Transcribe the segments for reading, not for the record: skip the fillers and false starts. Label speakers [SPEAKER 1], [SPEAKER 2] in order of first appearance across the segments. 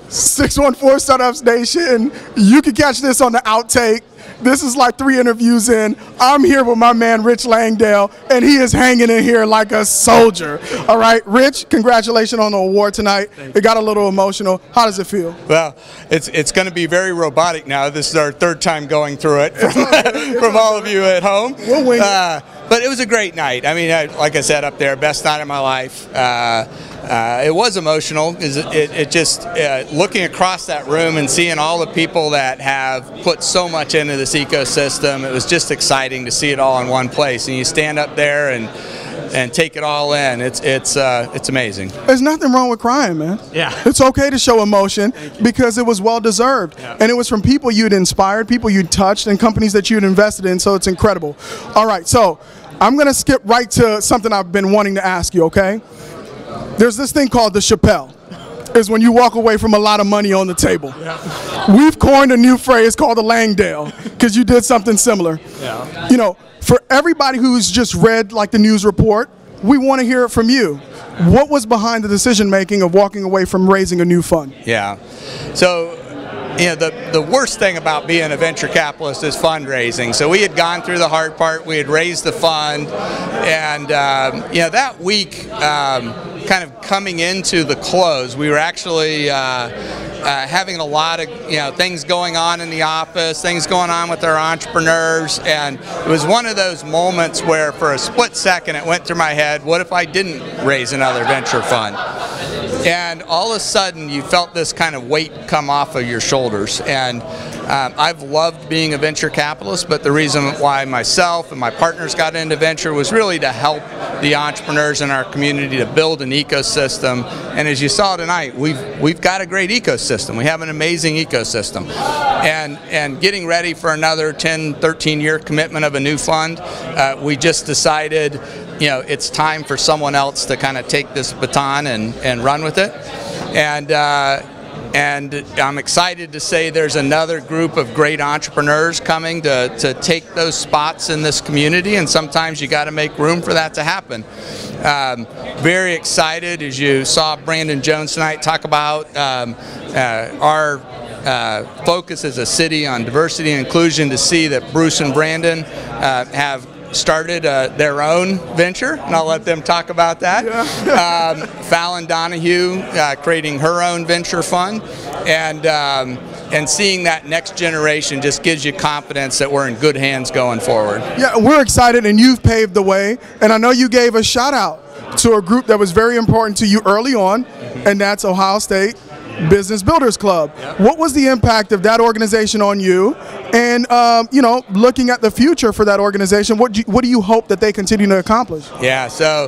[SPEAKER 1] 614 Startups Nation. You can catch this on the outtake. This is like 3 interviews in. I'm here with my man, Rich Langdale, and he is hanging in here like a soldier. All right, Rich, congratulations on the award tonight. It got a little emotional. How does it feel?
[SPEAKER 2] Well, it's going to be very robotic now. This is our 3rd time going through it from all of you at home.
[SPEAKER 1] We'll wing it.
[SPEAKER 2] But it was a great night. I mean, like I said up there, best night of my life. It was emotional. It just looking across that room and seeing all the people that have put so much into this ecosystem. It was just exciting to see it all in one place. And you stand up there and take it all in. It's amazing.
[SPEAKER 1] There's nothing wrong with crying, man.
[SPEAKER 2] Yeah.
[SPEAKER 1] It's okay to show emotion because it was well deserved.
[SPEAKER 2] Yeah.
[SPEAKER 1] And it was from people you'd inspired, people you'd touched, and companies that you'd invested in, so it's incredible. All right, so I'm going to skip right to something I've been wanting to ask you, okay? There's this thing called the Chappelle. Is when you walk away from a lot of money on the table. Yeah. We've coined a new phrase called the Langdale because you did something similar. Yeah. You know, for everybody who's just read like the news report, we want to hear it from you. What was behind the decision making of walking away from raising a new fund?
[SPEAKER 2] Yeah. So, you know, the worst thing about being a venture capitalist is fundraising. So we had gone through the hard part. We had raised the fund, and you know, that week, kind of coming into the close, we were actually having a lot of things going on in the office, things going on with our entrepreneurs, and it was one of those moments where, for a split second, it went through my head: what if I didn't raise another venture fund? And all of a sudden, you felt this kind of weight come off of your shoulders. And I've loved being a venture capitalist, but the reason why myself and my partners got into venture was really to help the entrepreneurs in our community to build an ecosystem. And as you saw tonight, we've got a great ecosystem. We have an amazing ecosystem. And getting ready for another 10, 13-year commitment of a new fund, we just decided, it's time for someone else to kind of take this baton and run with it. And I'm excited to say there's another group of great entrepreneurs coming to take those spots in this community, and sometimes you got to make room for that to happen. Very excited, as you saw Brandon Jones tonight talk about our focus as a city on diversity and inclusion, to see that Bruce and Brandon have started their own venture, and I'll let them talk about that. Yeah. Fallon Donahue creating her own venture fund, and seeing that next generation just gives you confidence that we're in good hands going forward.
[SPEAKER 1] Yeah, we're excited, and you've paved the way, and I know you gave a shout out to a group that was very important to you early on, and that's Ohio State Business Builders Club. Yep. What was the impact of that organization on you? And looking at the future for that organization, what do you hope that they continue to accomplish?
[SPEAKER 2] Yeah, so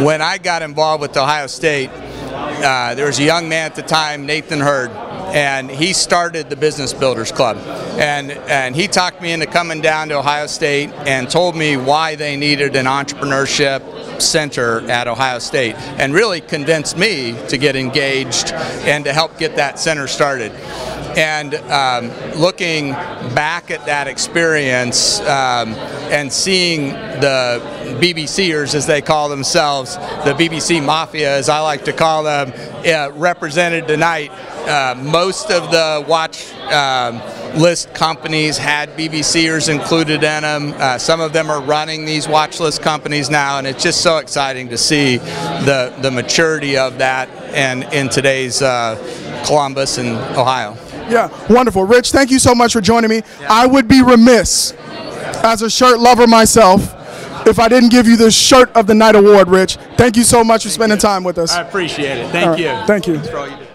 [SPEAKER 2] when I got involved with Ohio State, there was a young man at the time, Nathan Hurd, and he started the Business Builders Club. And he talked me into coming down to Ohio State and told me why they needed an entrepreneurship center at Ohio State, and really convinced me to get engaged and to help get that center started. And looking back at that experience and seeing the BBCers, as they call themselves, the BBC Mafia, as I like to call them, represented tonight. Most of the watch list companies had BBCers included in them. Some of them are running these watch list companies now, and it's just so exciting to see the maturity of that and in today's Columbus and Ohio.
[SPEAKER 1] Yeah, wonderful. Rich, thank you so much for joining me. Yeah. I would be remiss, as a shirt lover myself, if I didn't give you the Shirt of the Night award, Rich. Thank you so much for spending time with us.
[SPEAKER 2] I appreciate it. Thank you.
[SPEAKER 1] Thank you.